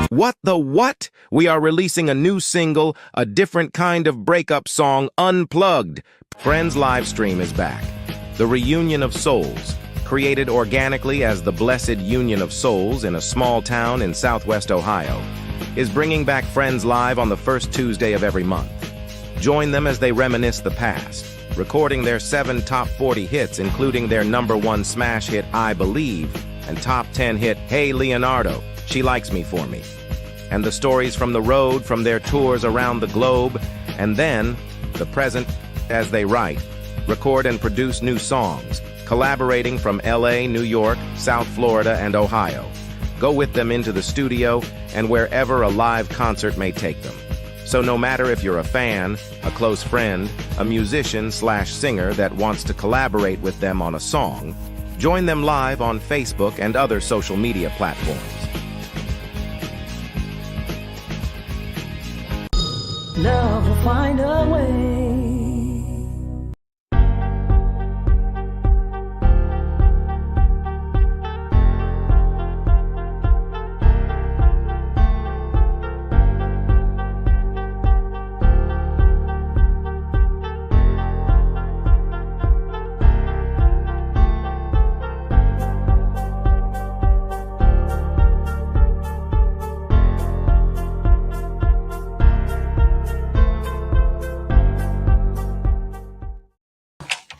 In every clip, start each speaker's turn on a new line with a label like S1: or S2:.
S1: What the what? We are releasing a new single, a different kind of breakup song, Unplugged. Friends Livestream is back. The reunion of souls, created organically as the Blessid Union of Souls in a small town in southwest Ohio, is bringing back Friends Live on the first Tuesday of every month. Join them as they reminisce the past, recording their 7 top 40 hits, including their #1 smash hit, I Believe, and top 10 hit, Hey Leonardo, She Likes Me For Me. And the stories from the road, from their tours around the globe, and then the present as they write, record and produce new songs, collaborating from LA, New York, South Florida, and Ohio. Go with them into the studio and wherever a live concert may take them. So no matter if you're a fan, a close friend, a musician/singer that wants to collaborate with them on a song, join them live on Facebook and other social media platforms.
S2: Love will find a way.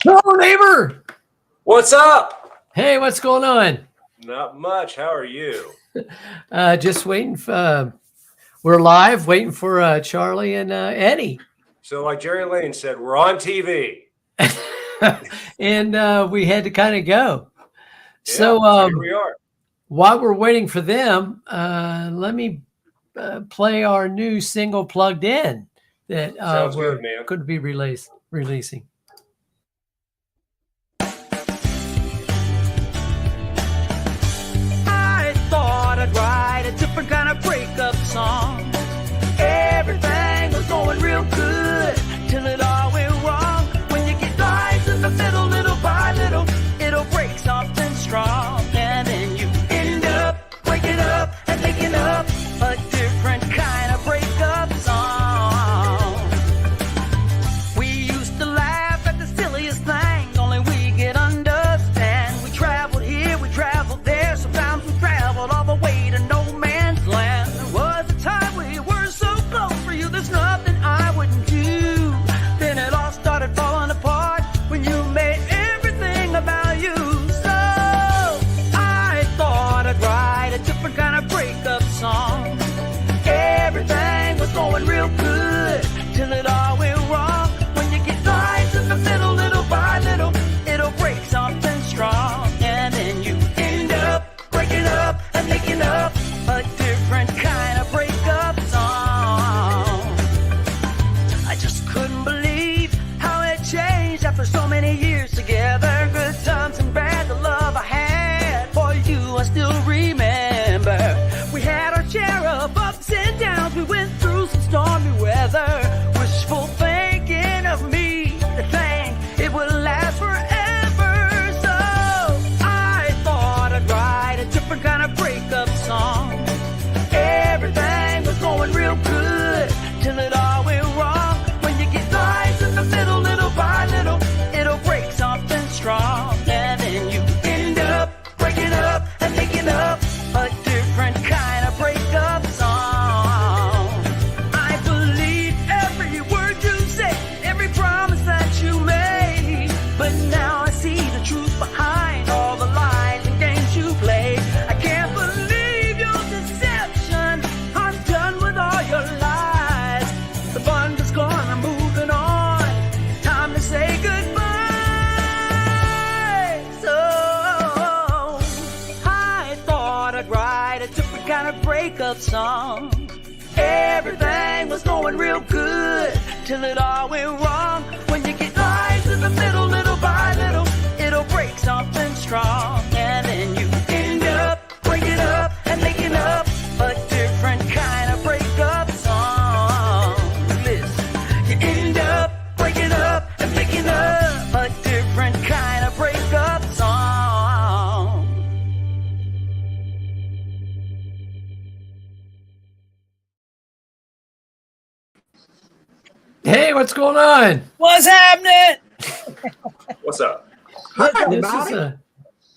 S3: Hello, neighbor.
S4: What's up?
S3: Hey, what's going on?
S4: Not much. How are you?
S3: Just waiting for, we're live, waiting for Charlie and Eddie.
S4: So like Jerry Lane said, we're on TV.
S3: And we had to kind of go.
S4: Yeah,
S3: So
S4: here we are.
S3: while we're waiting for them, let me play our new single, Plugged In, that
S4: Sounds
S3: we're
S4: good, man.
S3: going to be releasing.
S2: I'd write a different kind of breakup song. Everything was going real good till it all went wrong. When you get lies in the middle, little by little, it'll break something strong. And then you end up waking up and making up a different kind of breakup song. We used to laugh at the silliest things, only we could understand. We traveled here, we traveled there, sometimes we traveled all the way to no man's land. There was a time we were so close, for you there's nothing I wouldn't do. Then it all started falling apart when you made everything about you. So I thought I'd write a different kind of breakup song. Everything was going real good till it all went wrong. When you get lies in the middle, little by little, it'll break something strong. And then you end up breaking up and making up a different kind of breakup song. I just couldn't believe how it changed after so many years together. Good times and bad, the love I had for you I still remember. We had our share of ups and downs, we went through some stormy weather. Wishful thinking of me to think it would last forever. So I thought I'd write a different kind of breakup song. Everything was going real good till it all went wrong. When you get lies in the middle, little by little, it'll break something strong. And then you end up breaking up and making up a different kind of breakup song. I believe every word you say, every promise that you made. But now I see the truth behind all the lies and games you play. I can't believe your deception. I'm done with all your lies. The fun is gone, I'm moving on. Time to say goodbye. So I thought I'd write a different kind of breakup song. Everything was going real good till it all went wrong. When you get lies in the middle, little by little, it'll break something strong. And then you end up breaking up and making up a different kind of breakup song. Listen, you end up breaking up and making up a different kind of breakup song.
S3: Hey, what's going on?
S5: What's happening?
S4: What's up?
S5: Hi,
S3: This
S5: everybody.
S3: is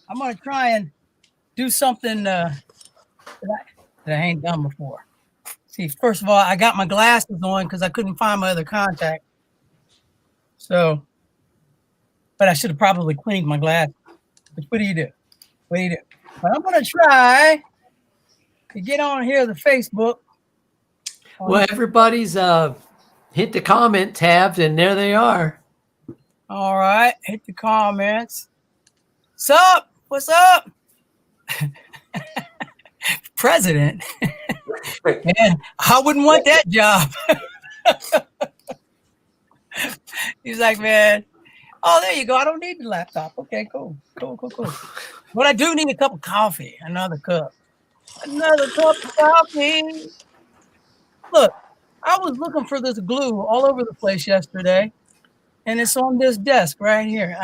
S5: I'm gonna try and do something that I ain't done before. See, first of all, I got my glasses on because I couldn't find my other contact. So, but I should have probably cleaned my glasses. But what do you do? What do you do? But I'm gonna try to get on here the Facebook.
S3: well, everybody's hit the comment tabs, and there they are.
S5: All right, hit the comments. What's up? What's up? President. Man, I wouldn't want that job. He's like, man, oh, there you go. I don't need the laptop. Okay, cool. But I do need a cup of coffee. Another cup of coffee. Look, I was looking for this glue all over the place yesterday, and it's on this desk right here.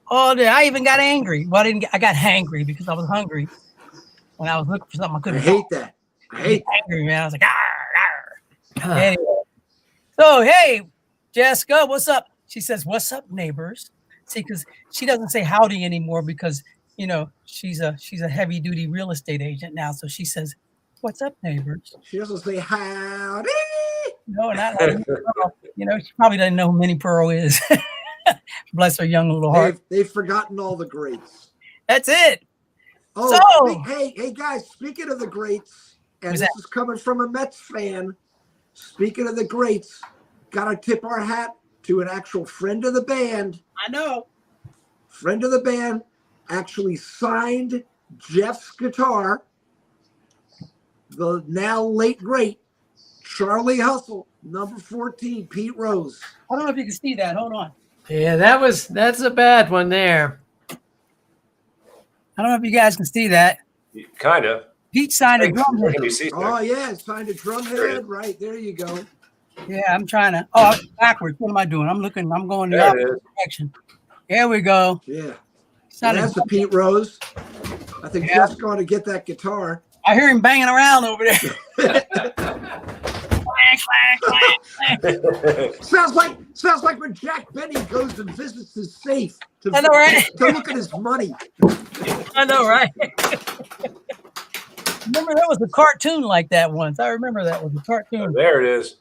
S5: All day. I even got angry. Well, I got hangry because I was hungry. When I was looking for something I couldn't.
S6: I hate that. I hate
S5: angry, man. I was like, Anyway. So, hey, Jessica, what's up? She says, what's up, neighbors? See, because she doesn't say howdy anymore because, you know, she's a heavy duty real estate agent now. So she says, what's up, neighbors?
S6: She doesn't say howdy.
S5: No, not like Minnie Pearl. You know, she probably doesn't know who Minnie Pearl is. Bless her young little heart.
S6: They've forgotten all the greats.
S5: That's it.
S6: Oh,
S5: So,
S6: hey, guys, speaking of the greats, and
S5: Who's
S6: this
S5: that?
S6: is coming from a Mets fan. Speaking of the greats, got to tip our hat to an actual friend of the band.
S5: I know.
S6: Friend of the band actually signed Jeff's guitar. The now late great Charlie Hustle, number 14, Pete Rose.
S5: I don't know if you can see that. Hold on.
S3: Yeah, that's a bad one there.
S5: I don't know if you guys can see that.
S4: Kind of.
S5: Pete signed a drum head.
S4: Can you see
S6: Oh, yeah, signed a drum head. Right, there you go.
S5: Yeah, I'm trying to. Oh, I'm backwards. What am I doing? I'm going the
S4: There it
S5: opposite
S4: is.
S5: direction. There we go.
S6: Yeah.
S5: Signed a
S6: That's the
S5: drum
S6: Pete Rose. I think
S5: Yeah.
S6: Jeff's going to get that guitar.
S5: I hear him banging around over there. Clang, clang, clang.
S6: Sounds like when Jack Benny goes and visits his safe to,
S5: I know, right?
S6: to look at his money.
S5: I know, right? Remember, there was a cartoon like that once. I remember that was a cartoon.
S4: There it is.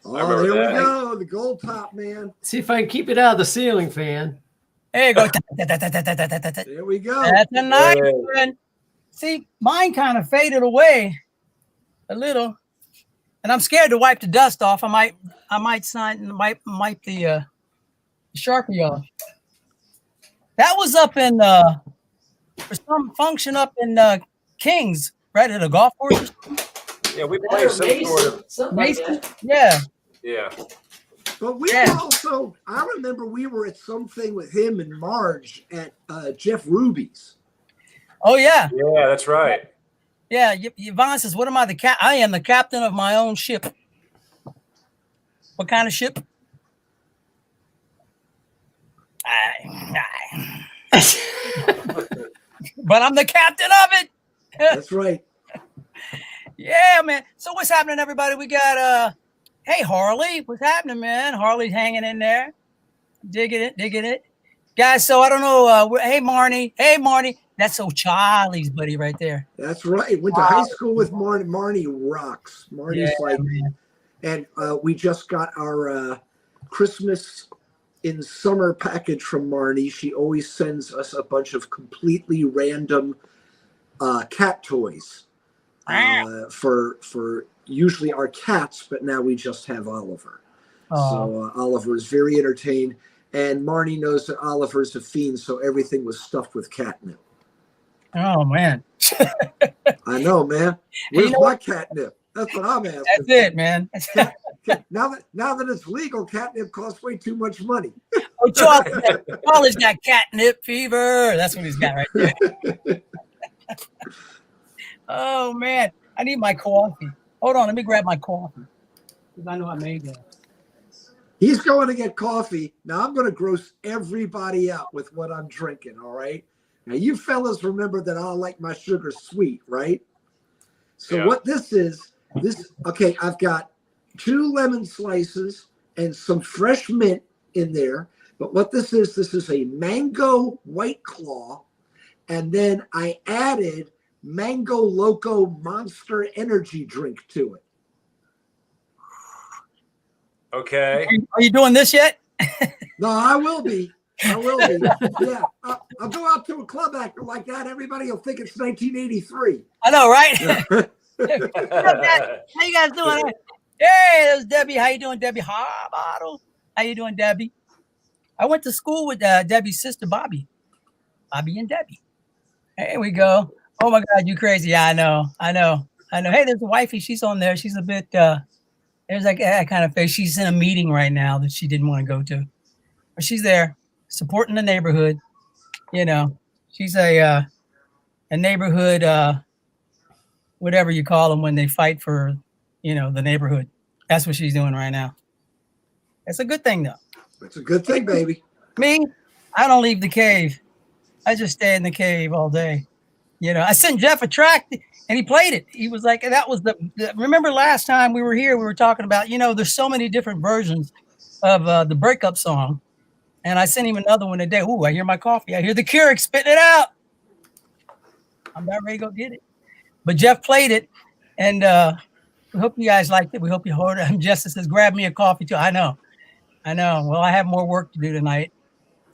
S6: Oh,
S4: remember
S6: there
S4: that.
S6: we go. The gold top, man.
S3: See if I can keep it out of the ceiling fan.
S5: There you go.
S6: There we go.
S5: That's a nice
S4: Yeah.
S5: one. See, mine kind of faded away a little, and I'm scared to wipe the dust off. I might wipe the Sharpie off. That was up in for some function up in Kings, right at a golf course.
S4: Yeah, we played some sort of.
S3: Something like
S5: Mason?
S3: that.
S5: Yeah.
S4: Yeah.
S6: But we
S5: Yeah.
S6: were also, I remember we were at something with him and Marge at Jeff Ruby's.
S5: Oh yeah.
S4: Yeah, that's right.
S5: Yeah. Yvonne says, "What am I the I am the captain of my own ship." What kind of ship? But I'm the captain of it.
S6: That's right.
S5: Yeah, man. So what's happening, everybody? We got hey Harley, what's happening, man? Harley's hanging in there, digging it, guys. So I don't know. Hey Marnie, that's Charlie's buddy right there.
S6: That's right. Went to high school with Marnie. Marnie rocks. Marnie's like,
S5: man.
S6: and we just got our Christmas in summer package from Marnie. She always sends us a bunch of completely random cat toys for usually our cats, but now we just have Oliver. So Oliver is very entertained, and Marnie knows that Oliver's a fiend, so everything was stuffed with catnip.
S5: Oh man,
S6: I know, man. Where's
S5: You know
S6: my
S5: what?
S6: catnip? That's what I'm asking.
S5: that's it, man.
S6: Now that it's legal, catnip costs way too much money.
S5: Oh, Charlie's got catnip fever. That's what he's got right there. Oh man, I need my coffee. Hold on, let me grab my coffee because I know I made that.
S6: He's going to get coffee. Now I'm going to gross everybody out with what I'm drinking, all right? Now you fellas remember that I like my sugar sweet, right? So
S4: Yeah.
S6: what this is, okay, I've got 2 lemon slices and some fresh mint in there. But what this is a mango White Claw. And then I added Mango Loco Monster Energy drink to it.
S4: Okay.
S5: Are you doing this yet?
S6: No, I will be. Yeah. I'll go out to a club actor like that. Everybody will think it's 1983.
S5: I know, right?
S6: Yeah.
S5: How you guys doing? Hey, there's Debbie. How you doing, Debbie? Bottle. How you doing, Debbie? I went to school with Debbie's sister, Bobby. Bobby and Debbie. Here we go. Oh my God, you crazy. Yeah, I know. Hey, there's the wifey. She's on there. She's a bit, there's like that kind of face. She's in a meeting right now that she didn't want to go to. But she's there supporting the neighborhood. You know, she's a neighborhood, whatever you call them when they fight for, you know, the neighborhood. That's what she's doing right now. It's a good thing, though.
S6: It's a good thing, baby.
S5: Me, I don't leave the cave. I just stay in the cave all day. You know, I sent Jeff a track and he played it. He was like, that was the remember last time we were here, we were talking about, you know, there's so many different versions of the breakup song. And I sent him another one today. Ooh, I hear my coffee. I hear the Keurig spitting it out. I'm about ready to go get it. But Jeff played it. And we hope you guys liked it. We hope you heard it. Jessica says, grab me a coffee too. I know. Well, I have more work to do tonight.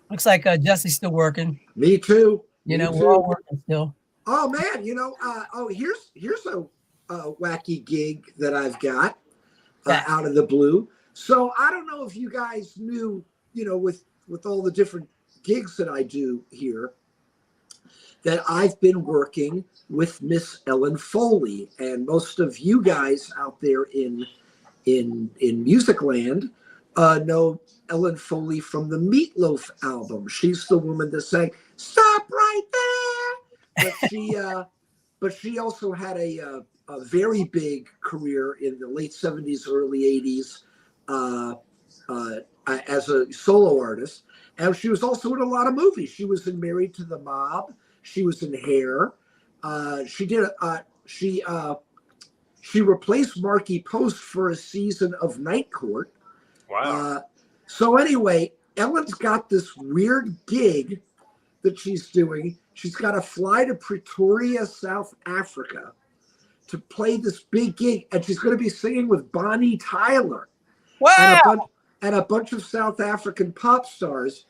S5: Looks like Jesse's still working.
S6: Me too.
S5: You know, we're all working still.
S6: Oh man, you know, here's a wacky gig that I've got out of the blue. So I don't know if you guys knew, you know, with all the different gigs that I do here, that I've been working with Miss Ellen Foley, and most of you guys out there in music land know Ellen Foley from the Meatloaf album. She's the woman that sang "Stop Right There." But she also had a very big career in the late 70s, early 80s as a solo artist. And she was also in a lot of movies. She was in Married to the Mob. She was in Hair. She replaced Marky Post for a season of Night Court.
S4: Wow.
S6: So anyway, Ellen's got this weird gig that she's doing. She's got to fly to Pretoria, South Africa to play this big gig. And she's going to be singing with Bonnie Tyler.
S5: Wow.
S6: And a bunch of South African pop stars.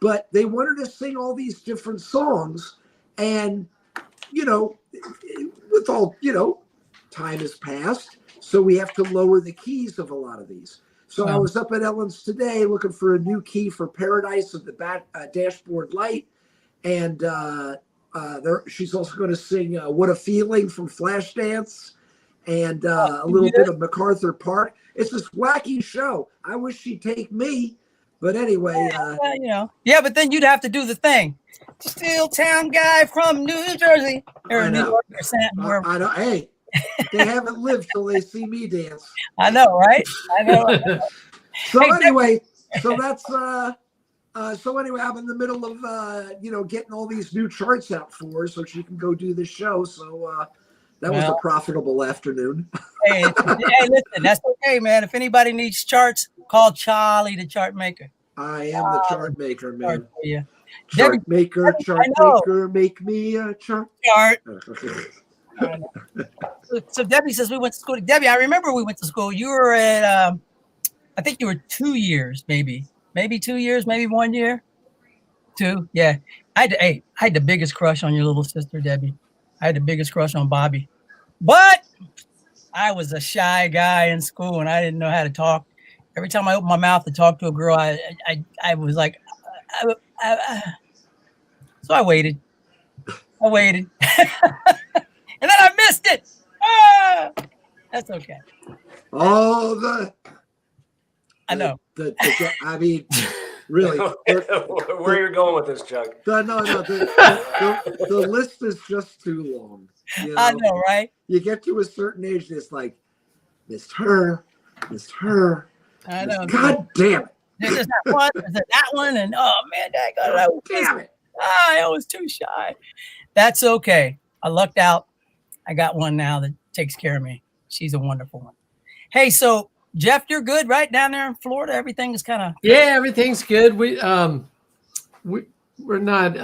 S6: But they want her to sing all these different songs. And, you know, with all, you know, time has passed. So we have to lower the keys of a lot of these. So I was up at Ellen's today looking for a new key for Paradise of the Dashboard Light. And she's also going to sing What a Feeling from Flashdance and a little bit of MacArthur Park. It's this wacky show. I wish she'd take me. But anyway.
S5: You know. Yeah, but then you'd have to do the thing. Steel Town guy from New Jersey. Or New York or something.
S6: I know. Hey, they haven't lived till they see me dance.
S5: I know, right? I know.
S6: So anyway, that's so anyway, I'm in the middle of you know, getting all these new charts out for her so she can go do the show. So that was a profitable afternoon.
S5: hey, listen, that's okay, man. If anybody needs charts, call Charlie, the chart maker.
S6: I am the chart maker, man.
S5: Yeah.
S6: Chart maker, make me a chart.
S5: So Debbie says we went to school. Debbie, I remember we went to school. You were at, I think you were 2 years, maybe 2 years, maybe 1 year. 2, yeah. I had the biggest crush on your little sister, Debbie. I had the biggest crush on Bobby, but I was a shy guy in school and I didn't know how to talk. Every time I opened my mouth to talk to a girl, I was like, so I waited. And then I missed it. That's okay. I know.
S6: I mean, really.
S4: Where you're going with this, Chuck?
S6: The list is just too long. You know?
S5: I know, right?
S6: You get to a certain age, it's like, missed her.
S5: I know.
S6: God damn it.
S5: There's that one, and oh man,
S6: Damn it.
S5: I was too shy. That's okay. I lucked out. I got one now that takes care of me. She's a wonderful one. Hey, so Jeff, you're good, right? Down there in Florida, everything is kind of.
S3: Yeah, everything's good. We're not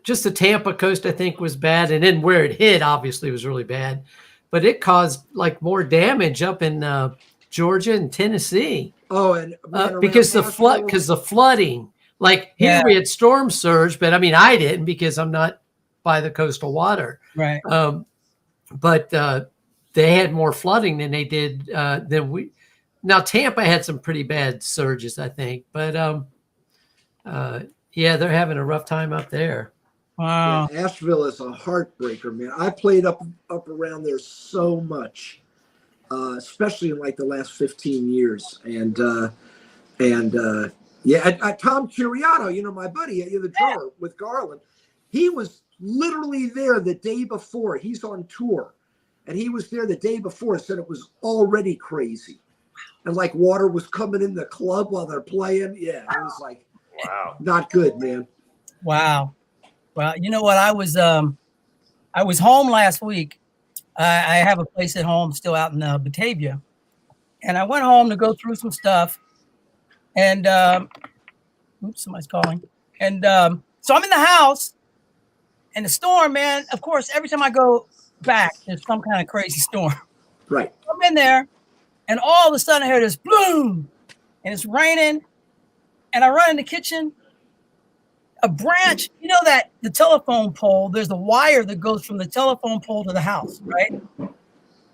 S3: just the Tampa coast, I think, was bad, and then where it hit obviously was really bad, but it caused like more damage up in Georgia and Tennessee.
S6: Oh, and
S3: because the flooding. Like here we had storm surge, but I mean I didn't because I'm not by the coastal water.
S5: Right.
S3: But they had more flooding than they did than we. Now Tampa had some pretty bad surges, I think, but yeah, they're having a rough time up there.
S5: Wow.
S6: Yeah, Asheville is a heartbreaker, man. I played up around there so much, especially in like the last 15 years. And Tom Curiato, you know, my buddy, the drummer with Garland, he was literally there the day before. He's on tour, and he was there the day before and said it was already crazy. And like water was coming in the club while they're playing. Yeah, it was like,
S4: wow,
S6: not good, man.
S5: Wow. Well, you know what? I was home last week. I have a place at home still out in Batavia, and I went home to go through some stuff. And oops, somebody's calling. And so I'm in the house, and the storm, man. Of course, every time I go back, there's some kind of crazy storm.
S6: Right.
S5: I'm in there, and all of a sudden I hear this boom, and it's raining, and I run in the kitchen. A branch, you know that the telephone pole, there's a wire that goes from the telephone pole to the house, right?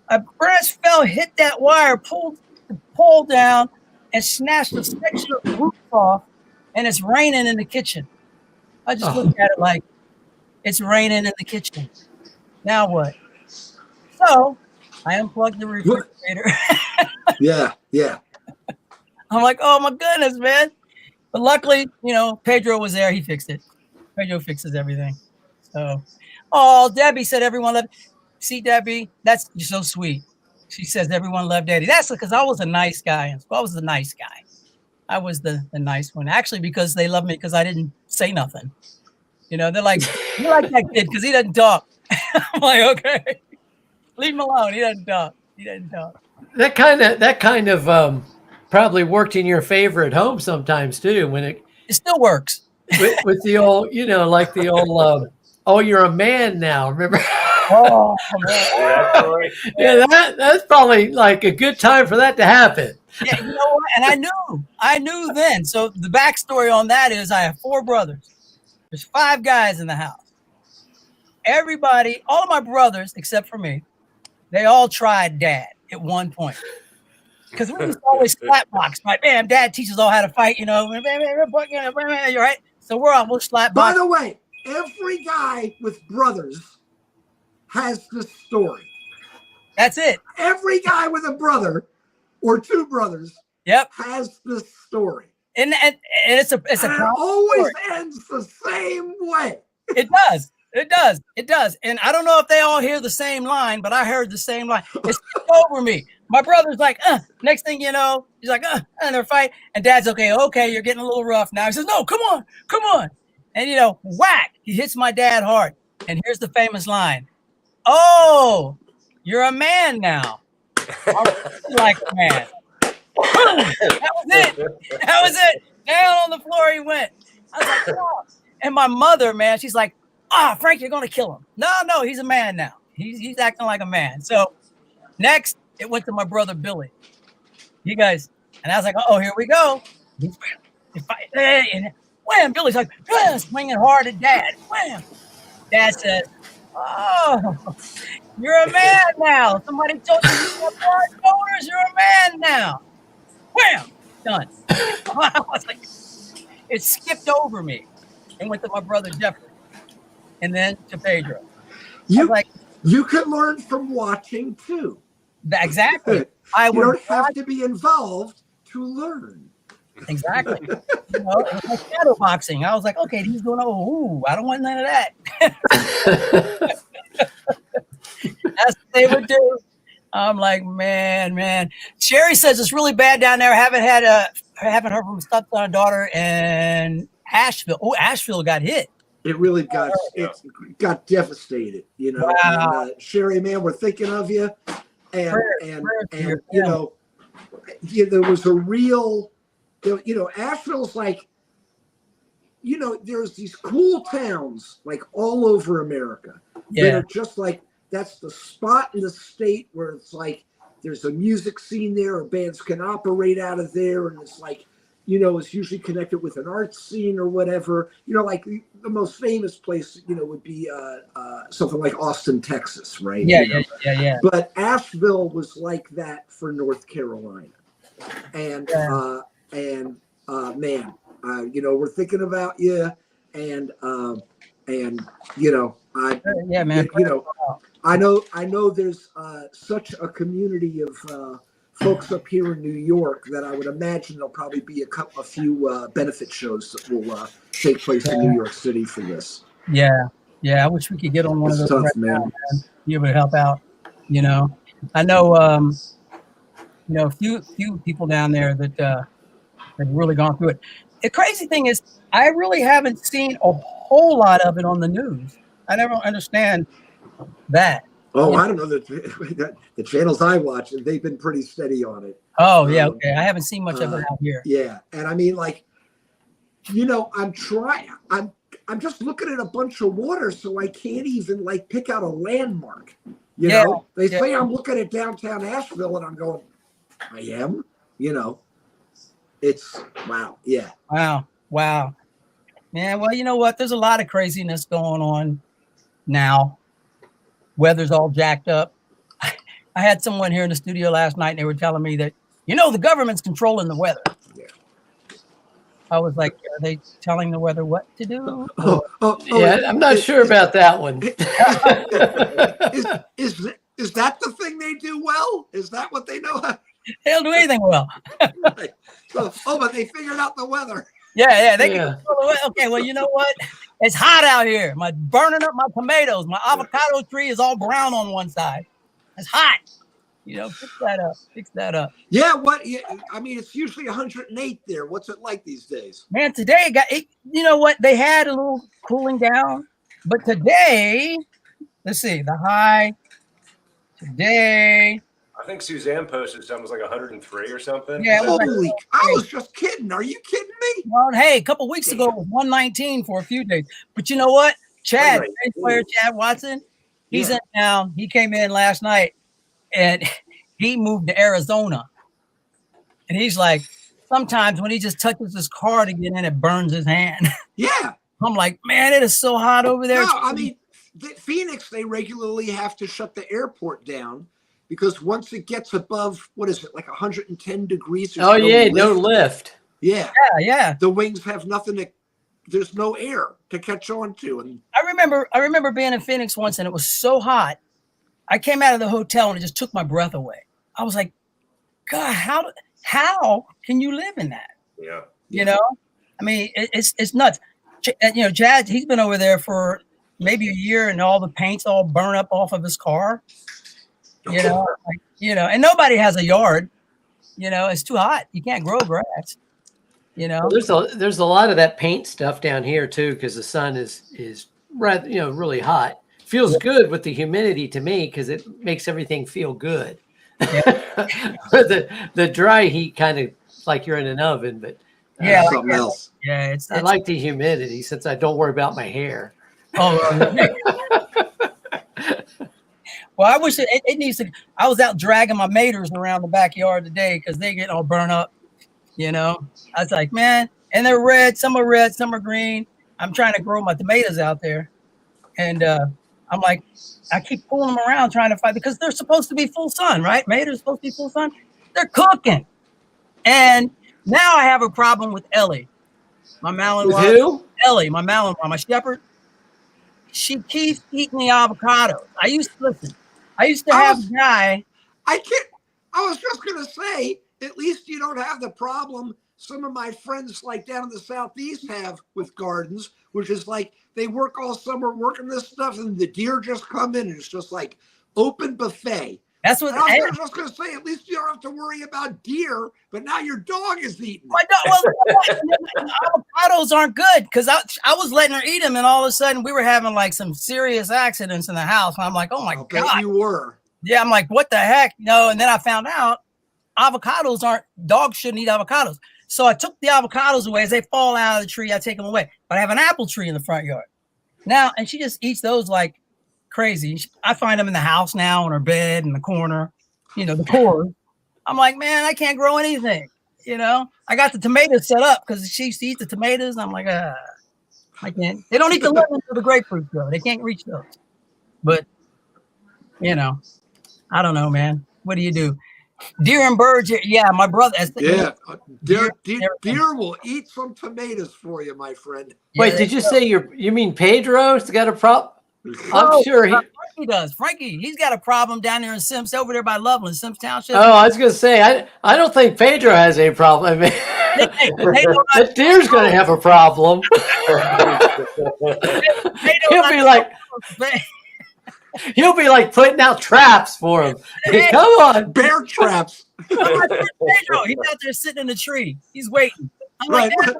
S5: A branch fell, hit that wire, pulled the pole down, and snatched a section of the roof off, and it's raining in the kitchen. I just looked at it like, it's raining in the kitchen. Now what? So I unplugged the refrigerator.
S6: Yeah.
S5: I'm like, oh my goodness, man. But luckily, you know, Pedro was there. He fixed it. Pedro fixes everything. So, oh, Debbie said everyone loved. See, Debbie, that's so sweet. She says everyone loved Eddie. That's because I was a nice guy. I was the nice guy. I was the nice one. Actually, because they love me because I didn't say nothing. You know, they're like, you like that kid because he doesn't talk. I'm like, okay, leave him alone. He doesn't talk. That
S3: kind of probably worked in your favor at home sometimes too. When it
S5: still works
S3: with the old, you know, like the old, oh, you're a man now. Remember?
S5: Oh, man.
S3: Yeah, that's probably like a good time for that to happen.
S5: Yeah, you know what? And I knew then. So the backstory on that is I have 4 brothers. There's 5 guys in the house. Everybody, all of my brothers, except for me, they all tried dad at one point. Because we used to always slap box, right? Man, dad teaches all how to fight, you know. You're right. So we'll slap box.
S6: By the way, every guy with brothers has the story.
S5: That's it.
S6: Every guy with a brother or 2 brothers has the story.
S5: And it's a
S6: it always ends the same way.
S5: It does. And I don't know if they all hear the same line, but I heard the same line. It's over me. My brother's like, next thing you know, he's like, and they're fighting. And dad's okay, you're getting a little rough now. He says, no, come on. And, you know, whack, he hits my dad hard. And here's the famous line. Oh, you're a man now. I'm like a man. That was it. Down on the floor he went. I was like, oh. And my mother, man, she's like, Frank, you're going to kill him. No, he's a man now. He's acting like a man. So next, it went to my brother, Billy. You guys, and I was like, here we go. And wham, Billy's like, swinging hard at dad. Wham. Dad says, oh, you're a man now. Somebody told you have broad shoulders. You're a man now. Wham, done. I was like, it skipped over me and went to my brother, Jeffrey. And then to Pedro.
S6: You can learn from watching too.
S5: Exactly.
S6: You don't have to be involved to learn.
S5: Exactly. You know, it was like shadow boxing. I was like, okay, he's doing, I don't want none of that. That's what they would do. I'm like, man. Sherry says it's really bad down there. I haven't heard from stepson daughter in Asheville. Oh, Asheville got hit.
S6: It really got devastated, you know.
S5: Wow.
S6: And, Sherry, man, we're thinking of you, and you know, there was a real, Asheville's like, there's these cool towns like all over America that are just like, that's the spot in the state where it's like, there's a music scene there, or bands can operate out of there. And it's like, it's usually connected with an art scene or whatever. Like the most famous place, would be something like Austin, Texas, right?
S5: Yeah.
S6: But Asheville was like that for North Carolina. And, man, we're thinking about you. And
S5: man.
S6: I know there's such a community of folks up here in New York that I would imagine there'll probably be a few benefit shows that will take place in New York City for this.
S5: Yeah. I wish we could get on one of those
S6: tough,
S5: right
S6: man.
S5: now, man. Be able to help out. I know a few people down there that have really gone through it. The crazy thing is, I really haven't seen a whole lot of it on the news. I never understand that.
S6: Oh, I don't know the channels I watch, and they've been pretty steady on it.
S5: Oh, yeah, okay. I haven't seen much of it out here.
S6: Yeah, and I mean, like, I'm trying. I'm just looking at a bunch of water, so I can't even like pick out a landmark. They say I'm looking at downtown Asheville, and I'm going, I am. It's wow. Yeah.
S5: Wow. Man, well, you know what? There's a lot of craziness going on now. Weather's all jacked up. I had someone here in the studio last night, and they were telling me that, the government's controlling the weather.
S6: Yeah.
S5: I was like, are they telling the weather what to do?
S3: Yeah, I'm not sure about that one.
S6: Is that the thing they do well? Is that what they know?
S5: They'll do anything well.
S6: Right. But they figured out the weather.
S5: Yeah, they can. Okay, well, you know what? It's hot out here. Burning up my tomatoes. My avocado tree is all brown on one side. It's hot. Fix that up.
S6: Yeah, I mean, it's usually 108 there. What's it like these days?
S5: Man, today you know what? They had a little cooling down, but today, let's see, the high today.
S4: I think Suzanne posted something was like 103 or something.
S5: Yeah,
S6: holy! I was just kidding. Are you kidding me?
S5: Well, hey, a couple weeks ago it was 119 for a few days. But you know what? Chad, bass player Chad Watson, he's in town. He came in last night, and he moved to Arizona. And he's like, sometimes when he just touches his car to get in, it burns his hand.
S6: Yeah.
S5: I'm like, man, it is so hot over there.
S6: No, I mean, Phoenix, they regularly have to shut the airport down. Because once it gets above, what is it, like 110 degrees?
S3: No lift.
S6: Yeah.
S5: Yeah.
S6: The wings have nothing there's no air to catch on to. And
S5: I remember being in Phoenix once, and it was so hot. I came out of the hotel and it just took my breath away. I was like, God, how can you live in that?
S4: Yeah.
S5: I mean, it's nuts. Chad, he's been over there for maybe a year, and all the paint's all burned up off of his car. And nobody has a yard. It's too hot. You can't grow grass.
S3: Well, there's a lot of that paint stuff down here too, because the sun is really hot. Feels good with the humidity to me because it makes everything feel good.
S5: Yeah.
S3: But the dry heat kind of like you're in an oven, but
S6: something else.
S5: Yeah,
S3: I like the humidity since I don't worry about my hair.
S5: Well, I wish it needs to. I was out dragging my maters around the backyard today because they get all burnt up. I was like, man, and they're red. Some are red, some are green. I'm trying to grow my tomatoes out there, and I'm like, I keep pulling them around trying to fight because they're supposed to be full sun, right? Maters supposed to be full sun. They're cooking, and now I have a problem with Ellie, my Malinois.
S3: With who?
S5: Ellie, my Malinois, my shepherd. She keeps eating the avocados. I used to have a guy.
S6: I was just going to say, at least you don't have the problem some of my friends like down in the Southeast have with gardens, which is like they work all summer working this stuff and the deer just come in and it's just like open buffet.
S5: That's what
S6: I was just going to say, at least you don't have to worry about deer, but now your dog is eating.
S5: My dog, avocados aren't good because I was letting her eat them, and all of a sudden we were having like some serious accidents in the house. And I'm like, oh my God.
S6: You were.
S5: Yeah, I'm like, what the heck? And then I found out avocados aren't, dogs shouldn't eat avocados. So I took the avocados away. As they fall out of the tree, I take them away. But I have an apple tree in the front yard now, and she just eats those like crazy. I find them in the house now, on her bed, in the corner, the core. I'm like, man, I can't grow anything. I got the tomatoes set up because she used to eat the tomatoes. I'm like, I can't. They don't eat the lemons or the grapefruit though. They can't reach those. But I don't know, man. What do you do? Deer and birds. Yeah, my brother.
S6: Deer will eat some tomatoes for you, my friend.
S3: Wait, did you say you mean Pedro's got a problem? I'm sure
S5: Frankie does. Frankie, he's got a problem down there in Sims, over there by Loveland, Sims Township.
S3: Oh, I was going to say, I don't think Pedro has any problem. I mean, the deer's going to have a problem. He'll be like putting out traps for him. Hey, come on,
S6: bear traps.
S5: Pedro, he's out there sitting in the tree. He's waiting. I'm
S6: right, with a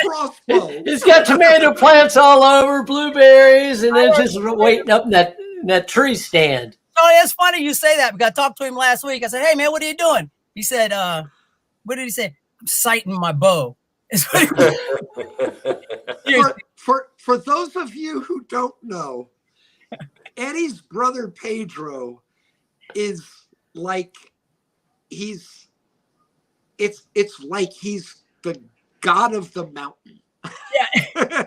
S6: crossbow.
S3: He's got tomato plants all over, blueberries, and then just waiting up in that tree stand.
S5: Oh, it's funny you say that because I talked to him last week. I said, "Hey, man, what are you doing?" He said, "What did he say? I'm sighting my bow."
S6: For those of you who don't know, Eddie's brother Pedro is like it's like he's the god of the mountain.
S5: Yeah.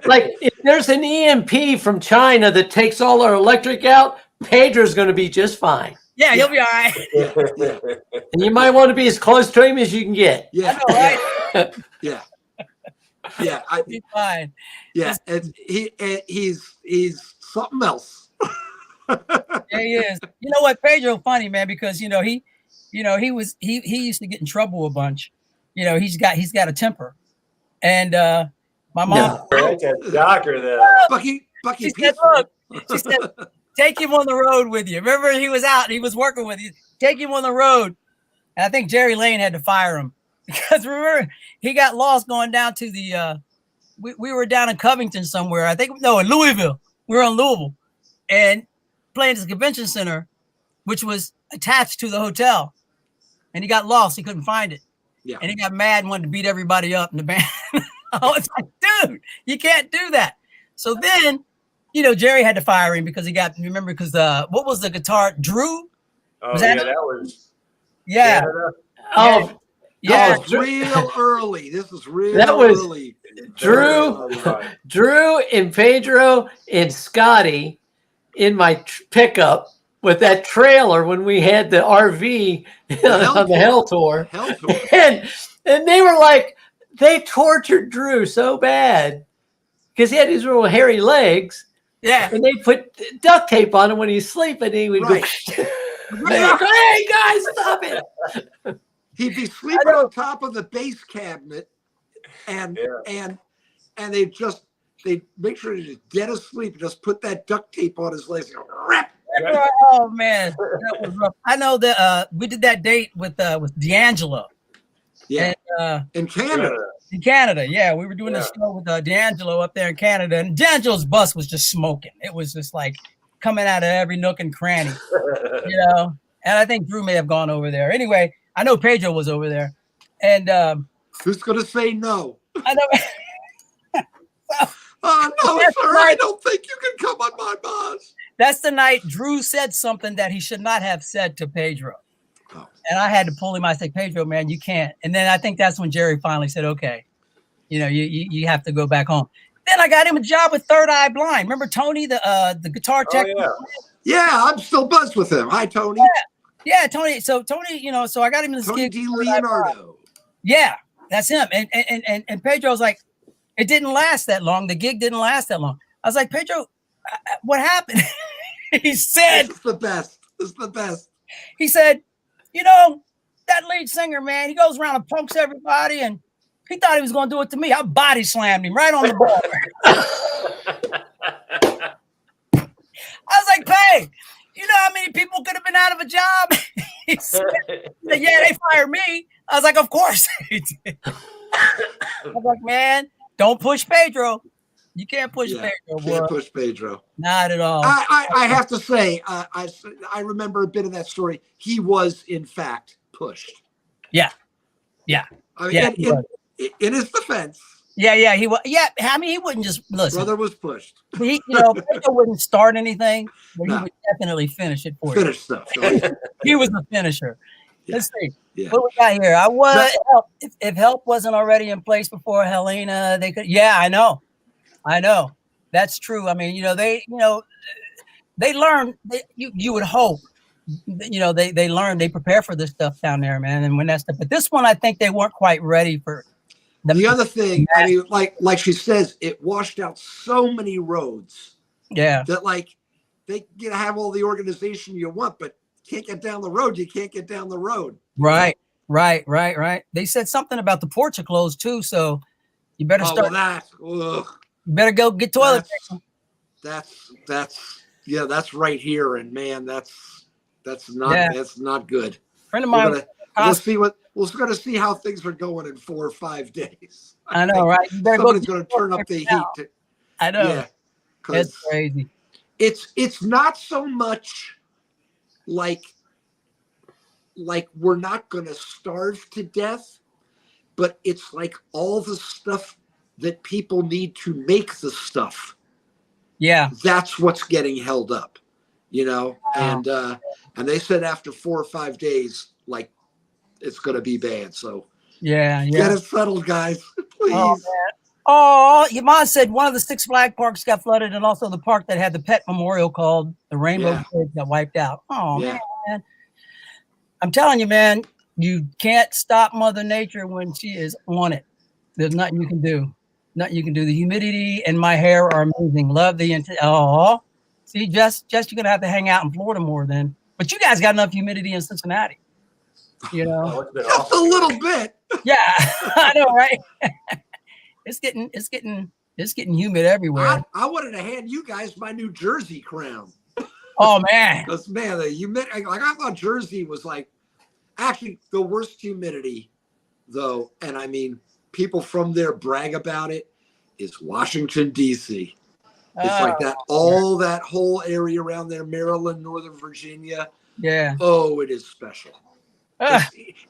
S3: Like if there's an EMP from China that takes all our electric out, Pedro's going to be just fine.
S5: Yeah, he'll be all right.
S6: Yeah.
S3: And you might want to be as close to him as you can get.
S6: Yeah.
S5: I know, right?
S6: Yeah.
S5: He'll be fine.
S6: Yeah. He's something else.
S5: Yeah, he is. You know what, Pedro? Funny, man, because he used to get in trouble a bunch. He's got a temper, and my mom.
S6: Bucky.
S5: She said, "Look," she said, "take him on the road with you." Remember, he was out. He was working with you. Take him on the road. And I think Jerry Lane had to fire him because remember he got lost going down to the. We were down in Covington somewhere. I think in Louisville. We were in Louisville, and playing at the convention center, which was attached to the hotel, and he got lost. He couldn't find it.
S6: Yeah.
S5: And he got mad and wanted to beat everybody up in the band. I was like, dude, you can't do that. So then, Jerry had to fire him because because what was the guitar? Drew?
S4: Oh, that was.
S5: Yeah.
S4: Canada?
S3: Oh,
S5: yeah.
S6: Oh, real early. This is real early.
S3: Drew and Pedro and Scotty in my pickup with that trailer when we had the RV on the Hell Tour. And they were like, they tortured Drew so bad because he had these little hairy legs.
S5: Yeah.
S3: And they put duct tape on him when he's sleeping. And he would go, hey, guys, stop it.
S6: He'd be sleeping on top of the bass cabinet and they make sure to just get asleep and just put that duct tape on his legs and go, rip.
S5: Oh man, that was rough. I know that we did that date with D'Angelo.
S6: Yeah.
S5: And,
S6: in Canada.
S5: In Canada, yeah. We were doing this show with D'Angelo up there in Canada, and D'Angelo's bus was just smoking. It was just like coming out of every nook and cranny, And I think Drew may have gone over there. Anyway, I know Pedro was over there. And
S6: who's gonna say no?
S5: I know.
S6: Oh no, sir! I don't think you can come on my bus.
S5: That's the night Drew said something that he should not have said to Pedro. Oh. And I had to pull him. I said, Pedro, man, you can't. And then I think that's when Jerry finally said, okay, you have to go back home. Then I got him a job with Third Eye Blind. Remember Tony, the guitar tech?
S6: Oh, yeah, I'm still buzzed with him. Hi, Tony.
S5: Yeah, Tony. So Tony, so I got him in this
S6: Tony
S5: gig.
S6: Leonardo.
S5: Yeah, that's him. And Pedro's like, it didn't last that long. The gig didn't last that long. I was like, Pedro, what happened? He said,
S6: "It's the best. It's the best."
S5: He said, that lead singer, man, he goes around and punks everybody, and he thought he was going to do it to me. I body slammed him right on the ball. I was like, hey, you know how many people could have been out of a job? He said, yeah, they fired me. I was like, of course they did. I was like, man, don't push Pedro. You can't push Pedro.
S6: Can't push Pedro.
S5: Not at all.
S6: I have to say, I remember a bit of that story. He was, in fact, pushed.
S5: Yeah.
S6: I mean,
S5: Yeah,
S6: in his defense,
S5: Yeah, he was. Yeah, I mean, he wouldn't just listen.
S6: brother was pushed.
S5: He, Pedro wouldn't start anything, but he
S6: No.
S5: would definitely finish it for
S6: Finish stuff. Right?
S5: He was a finisher.
S6: Yeah.
S5: Let's see
S6: Yeah.
S5: what we got here. Help. If help wasn't already in place before Helena, they could. Yeah, I know. That's true. I mean, they learn. You would hope. They learn. They prepare for this stuff down there, man. And when that stuff, but this one, I think they weren't quite ready for.
S6: The other thing, I mean, like she says, it washed out so many roads.
S5: Yeah.
S6: That they can have all the organization you want, but can't get down the road. You can't get down the road.
S5: Right. They said something about the porch are closed too, so you better start.
S6: You
S5: better go get toilet paper.
S6: That's right here, and man, that's not good.
S5: Friend of mine.
S6: We're going to see how things are going in 4 or 5 days.
S5: I know, right?
S6: Somebody's going to turn up the heat.
S5: I know.
S6: Yeah,
S5: it's crazy.
S6: It's not so much like we're not going to starve to death, but it's like all the stuff that people need to make the stuff.
S5: Yeah,
S6: that's what's getting held up, and they said after 4 or 5 days, it's going to be bad. So
S5: yeah.
S6: Get it settled, guys, please.
S5: Your mom said one of the Six Flag parks got flooded, and also the park that had the pet memorial called the Rainbow Bridge got wiped out. Oh man, I'm telling you, man, you can't stop Mother Nature when she is on it. There's nothing you can do. Nothing you can do. The humidity and my hair are amazing. Love the see, Jess, you're gonna have to hang out in Florida more then. But you guys got enough humidity in Cincinnati.
S6: Just a little bit.
S5: Yeah, I know, right? It's getting humid everywhere.
S6: I wanted to hand you guys my New Jersey crown.
S5: Oh man,
S6: because man, the humidity. I thought Jersey was actually the worst humidity, though, and I mean people from there brag about it. Is Washington D.C. It's like that. All that whole area around there, Maryland, Northern Virginia.
S5: Yeah.
S6: Oh, it is special.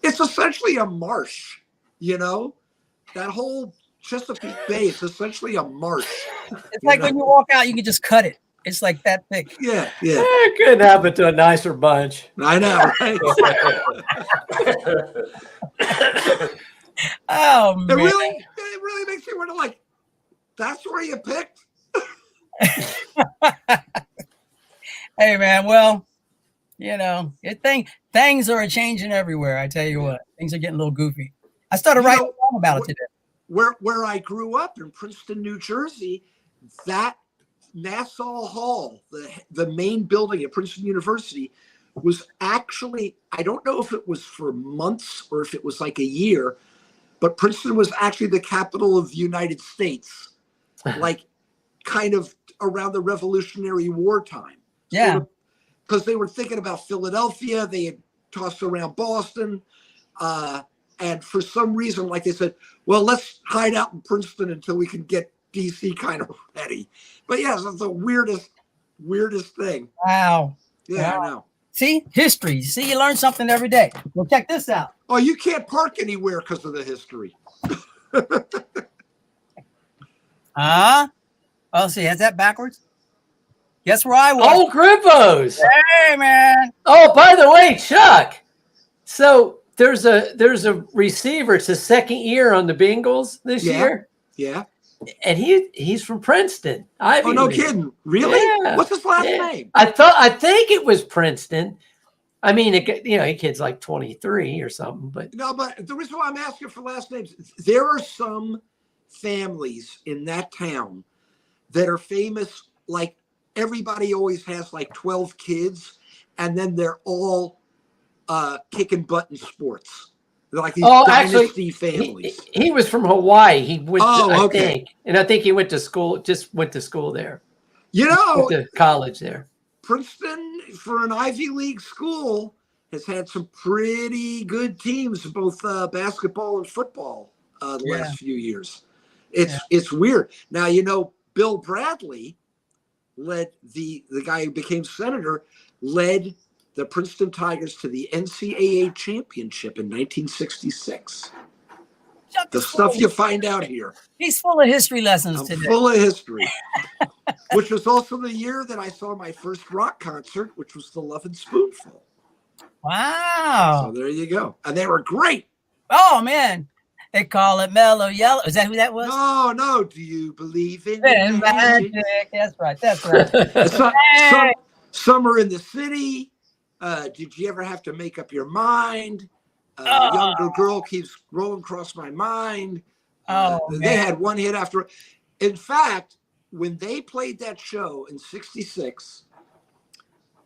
S6: It's essentially a marsh, that whole Chesapeake Bay is essentially a marsh.
S5: It's like when you walk out, you can just cut it. It's like that thick.
S6: Yeah.
S3: Couldn't happen to a nicer bunch.
S6: I know, right?
S5: Oh man.
S6: It really makes me wonder, that's where you picked?
S5: Hey man, well, things are changing everywhere. I tell you what, things are getting a little goofy. I started writing a song about it today.
S6: Where I grew up in Princeton, New Jersey, that Nassau Hall, the main building at Princeton University, was actually, I don't know if it was for months or if it was like a year, but Princeton was actually the capital of the United States, kind of around the Revolutionary War time.
S5: Yeah.
S6: Because they were thinking about Philadelphia, they had tossed around Boston, and for some reason, they said, well, let's hide out in Princeton until we can get DC kind of ready. But yes, it's the weirdest thing.
S5: Wow.
S6: Yeah, I know.
S5: See, history. See, you learn something every day. Well, check this out.
S6: Oh, you can't park anywhere because of the history.
S5: Oh, see, is that backwards? Guess where I was?
S3: Oh, Grippos.
S5: Hey, man.
S3: Oh, by the way, Chuck. So there's a receiver. It's his second year on the Bengals this year.
S6: Yeah.
S3: And he's from Princeton.
S6: Oh, no kidding. Really?
S3: Yeah.
S6: What's his last name?
S3: I think it was Princeton. I mean, he kid's like 23 or something, but
S6: no. But the reason why I'm asking for last names, there are some families in that town that are famous. Everybody always has 12 kids, and then they're all kicking butt in sports. They're like these dynasty families.
S3: He was from Hawaii. He went I think he went to school there. Went to college there.
S6: Princeton, for an Ivy League school, has had some pretty good teams, both basketball and football, the last few years. It's weird. Now, Bill Bradley led the guy who became senator, led the Princeton Tigers to the NCAA championship in 1966. The stuff you find out here.
S5: He's full of history lessons
S6: I'm
S5: today.
S6: full of history. Which was also the year that I saw my first rock concert, which was the Love and Spoonful.
S5: Wow.
S6: So there you go. And they were great.
S5: Oh, man. They call it Mellow Yellow. Is that who that was?
S6: No. Do you believe in
S5: Magic? That's right. That's right.
S6: Summer in the City. Did you ever have to make up your mind? Younger girl keeps rolling across my mind. They had one hit after. In fact, when they played that show in 66,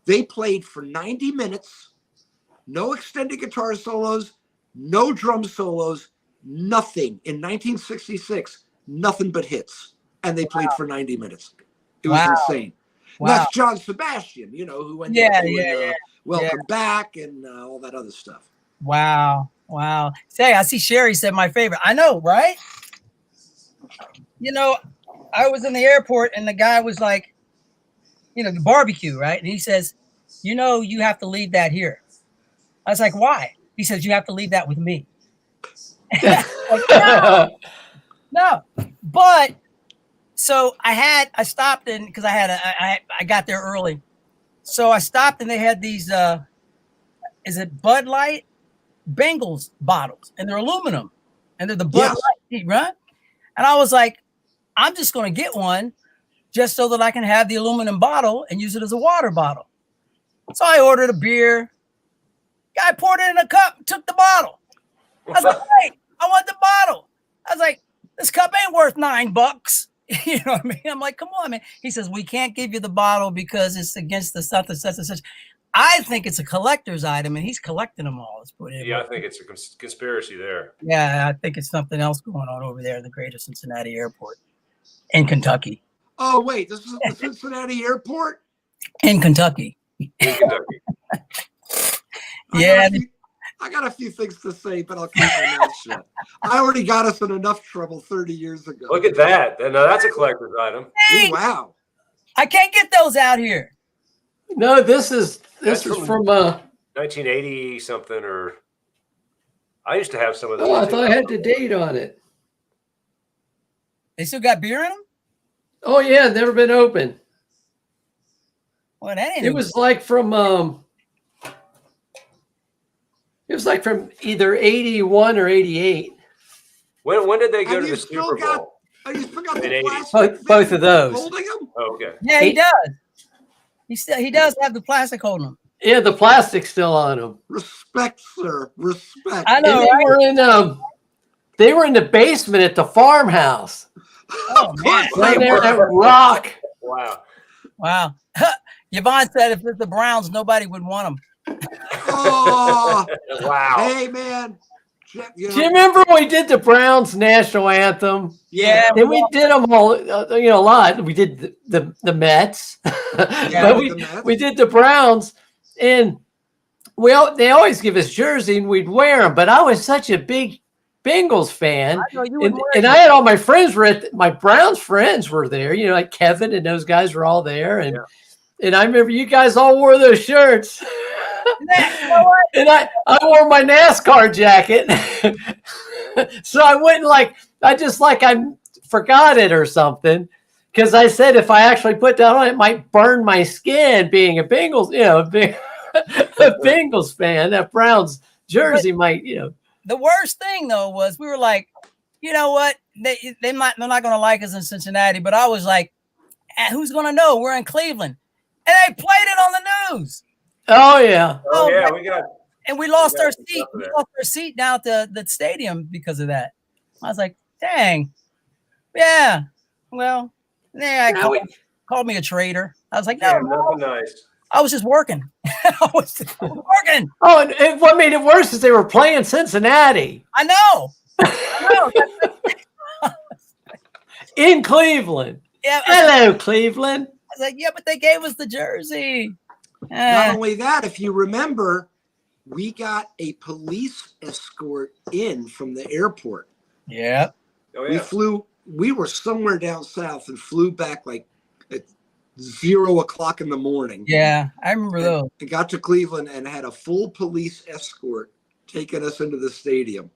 S6: they played for 90 minutes, no extended guitar solos, no drum solos, nothing. In 1966, nothing but hits. And they played for 90 minutes. It was insane.
S5: Wow.
S6: And that's John Sebastian, who went doing Welcome Back and all that other stuff.
S5: Wow. Say, I see Sherry said my favorite. I know, right? I was in the airport and the guy was like, the barbecue, right? And he says, you have to leave that here. I was like, why? He says, you have to leave that with me. Like, no. But so I stopped in because I got there early. So I stopped and they had these, is it Bud Light Bengals bottles, and they're aluminum, and they're the Bud Light, right? And I was like, I'm just going to get one just so that I can have the aluminum bottle and use it as a water bottle. So I ordered a beer. Guy poured it in a cup and took the bottle. I was like, hey, I want the bottle. I was like, this cup ain't worth $9. You know what I mean? I'm like, come on, man. He says, we can't give you the bottle because it's against the such and such and such. I think it's a collector's item, and he's collecting them all.
S4: Yeah, I think it's a conspiracy there.
S5: Yeah, I think it's something else going on over there in the greater Cincinnati airport in Kentucky.
S6: Oh, wait, this is the Cincinnati airport?
S5: In Kentucky.
S4: In Kentucky.
S5: Yeah.
S6: I got a few things to say, but I'll keep my mouth shut. I already got us in enough trouble 30 years ago.
S4: Look at that. Now that's a collector's item.
S5: Hey,
S6: Ooh, wow.
S5: I can't get those out here.
S3: No, this is from
S4: 1980 something, or I used to have some of those.
S3: Oh, I thought I had the date on it.
S5: They still got beer in them?
S3: Oh yeah, never been open.
S5: Well, that ain't
S3: It was like from either 81 or 88.
S4: When did they go
S6: Have
S4: to
S6: you
S4: the
S6: still
S4: Super
S6: got-
S4: Bowl?
S6: Oh, you still got
S4: In
S6: the
S4: 80s.
S6: plastic
S3: Both
S6: thing
S3: of those.
S6: holding them?
S4: Oh, okay.
S5: Yeah, he does. He does have the plastic holding them.
S3: Yeah, the plastic's still on them.
S6: Respect, sir. Respect.
S5: I know,
S3: And they were in the basement at the farmhouse.
S5: Oh, man.
S3: Right there, that rock.
S4: Wow.
S5: Wow. Yvonne said if it's the Browns, nobody would want them.
S6: Oh,
S4: Wow.
S6: hey, man.
S3: Do you remember when we did the Browns national anthem?
S5: Yeah.
S3: And we did them all, a lot. We did the Mets, but we did the Browns, and they always give us jersey, and we'd wear them. But I was such a big Bengals fan, and I had all my friends my Browns friends were there. Like Kevin and those guys were all there, and I remember you guys all wore those shirts. And I wore my NASCAR jacket. So I wouldn't I forgot it or something. Because I said if I actually put that on, it might burn my skin being a Bengals, a Bengals fan. That Browns jersey might,
S5: The worst thing though was we were like, you know what? They're not gonna like us in Cincinnati, but I was like, who's gonna know? We're in Cleveland. And they played it on the news.
S3: Oh yeah.
S4: Oh yeah,
S5: we lost our seat. We lost our seat down at the stadium because of that. I was like, dang. Yeah. Well, called me a traitor. I was like, no,
S4: nothing nice.
S5: I was just working. I was just working.
S3: Oh, and what made it worse is they were playing Cincinnati.
S5: I know.
S3: In Cleveland.
S5: Yeah.
S3: Hello, Cleveland.
S5: I was like, yeah, but they gave us the jersey.
S6: Not only that, if you remember, we got a police escort in from the airport.
S5: Yeah.
S4: Oh, yeah.
S6: We were somewhere down south and flew back like 0 o'clock in the morning.
S5: Yeah, I remember those.
S6: And got to Cleveland and had a full police escort taking us into the stadium.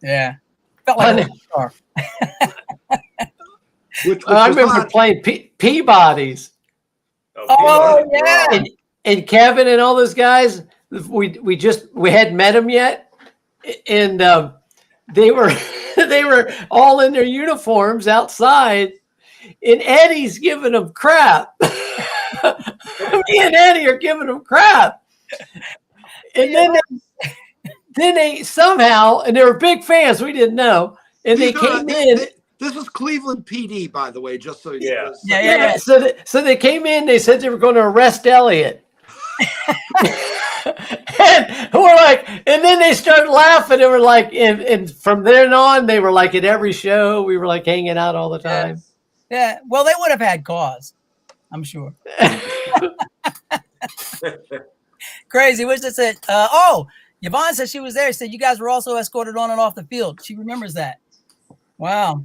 S5: Yeah. Felt like a star.
S6: Which
S3: I remember playing Peabody's.
S5: Oh, yeah.
S3: And Kevin and all those guys, we hadn't met them yet, and they were all in their uniforms outside, and Eddie's giving them crap. Me and Eddie are giving them crap, and then they somehow, and they were big fans. We didn't know, and they came in.
S6: This was Cleveland PD, by the way, just so you know.
S5: Yeah.
S3: So they came in. They said they were going to arrest Elliot. And we're like, and then they started laughing. They were like, and from then on, they were like at every show. We were like hanging out all the time.
S5: Yeah. Well, they would have had cause, I'm sure. Crazy. What's it said? Yvonne said she was there. She said you guys were also escorted on and off the field. She remembers that. Wow.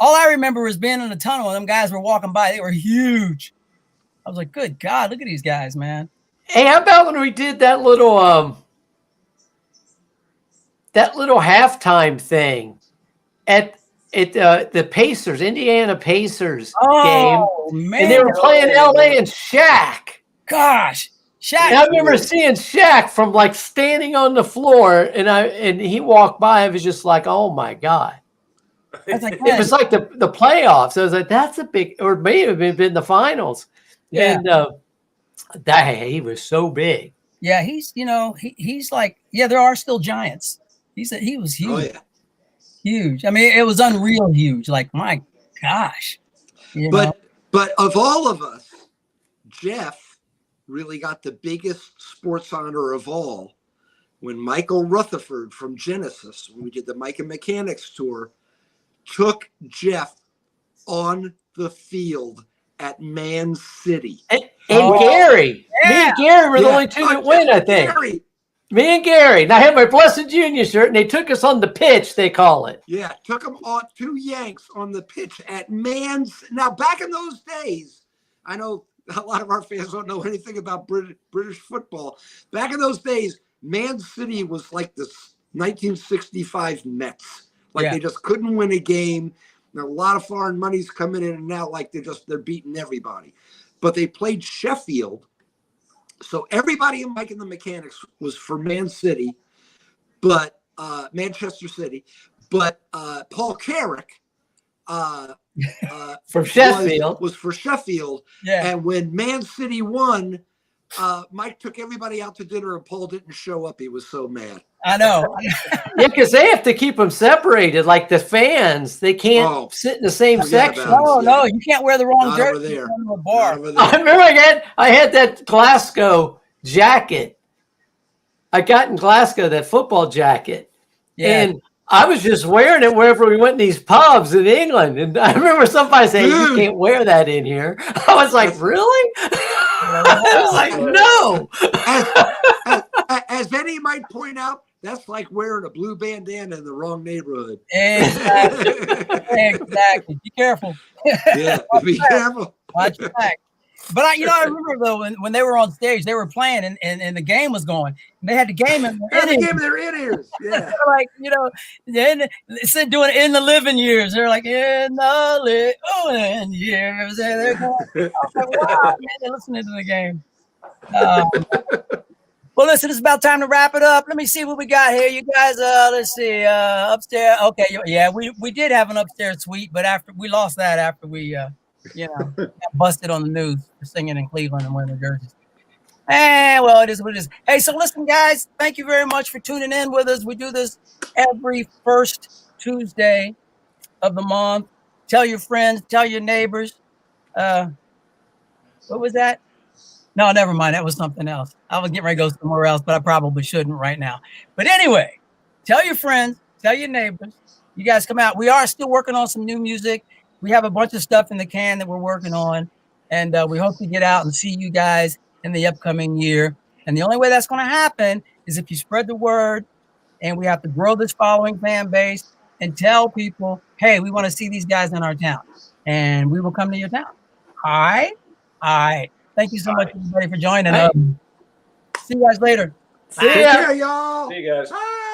S5: All I remember was being in the tunnel and them guys were walking by. They were huge. I was like, good God, look at these guys, man.
S3: Hey, how about when we did that little halftime thing at the Pacers, Indiana Pacers game?
S5: Man.
S3: And they were playing LA and Shaq.
S5: Gosh. Shaq.
S3: And I remember seeing Shaq from like standing on the floor, and he walked by. I was just like, oh my God.
S5: Like,
S3: it was like the playoffs. I was like, that's a big, or may have been the finals.
S5: Yeah.
S3: And he was so big.
S5: Yeah, he's he's like, there are still giants. He was huge.
S6: Oh, yeah.
S5: Huge. I mean, it was unreal huge. Like, my gosh.
S6: But of all of us, Jeff really got the biggest sports honor of all when Michael Rutherford from Genesis, when we did the Mike and Mechanics tour, took Jeff on the field at Man City.
S3: And Gary.
S5: Yeah.
S3: Me and Gary were the only two that went, I think.
S6: Gary.
S3: Me and Gary. And I had my Blessid Junior shirt, and they took us on the pitch, they call it.
S6: Yeah, took them on 2 Yanks on the pitch at Man's. Now, back in those days, I know a lot of our fans don't know anything about British football. Back in those days, Man City was like the 1965 Mets. They just couldn't win a game. Now, a lot of foreign money's coming in and out, like they're beating everybody. But they played Sheffield. So everybody in Mike and the Mechanics was for Man City, but Manchester City. But Paul Carrick
S3: from Sheffield
S6: was for Sheffield.
S5: Yeah.
S6: And when Man City won, Mike took everybody out to dinner and Paul didn't show up. He was so mad.
S5: I know.
S3: Yeah, because they have to keep them separated. Like the fans, they can't sit in the same section.
S5: No, you can't wear the wrong
S6: Not
S5: jersey
S6: over there.
S5: in the bar.
S3: I remember I had that Glasgow jacket. I got in Glasgow that football jacket, and I was just wearing it wherever we went in these pubs in England. And I remember somebody saying, "You can't wear that in here." I was like, "Really?" I was like, "No."
S6: As Eddie might point out, that's like wearing a blue bandana in the wrong neighborhood.
S5: Exactly. Be careful.
S6: Yeah, be careful.
S5: Watch your back. But I remember though when they were on stage, they were playing and the game was going. And they had the game in
S6: their in-ears. Yeah.
S5: Like, instead doing it in the living years. They're like, in the living years. They're going, I was like, wow, man, they're listening to the game. Well, listen, it's about time to wrap it up. Let me see what we got here. You guys, let's see, upstairs. Okay, yeah, we did have an upstairs suite, but after we lost that after we, got busted on the news for singing in Cleveland and wearing the jerseys. Well, it is what it is. Hey, so listen, guys, thank you very much for tuning in with us. We do this every first Tuesday of the month. Tell your friends, tell your neighbors. What was that? No, never mind. That was something else. I was getting ready to go somewhere else, but I probably shouldn't right now. But anyway, tell your friends, tell your neighbors. You guys come out. We are still working on some new music. We have a bunch of stuff in the can that we're working on. And we hope to get out and see you guys in the upcoming year. And the only way that's going to happen is if you spread the word, and we have to grow this following fan base and tell people, hey, we want to see these guys in our town. And we will come to your town. All right? All right. Thank you so much, everybody, for joining.
S3: Hey.
S5: See you guys later.
S3: See
S6: Take
S3: ya.
S6: care, y'all.
S4: See you guys.
S6: Bye.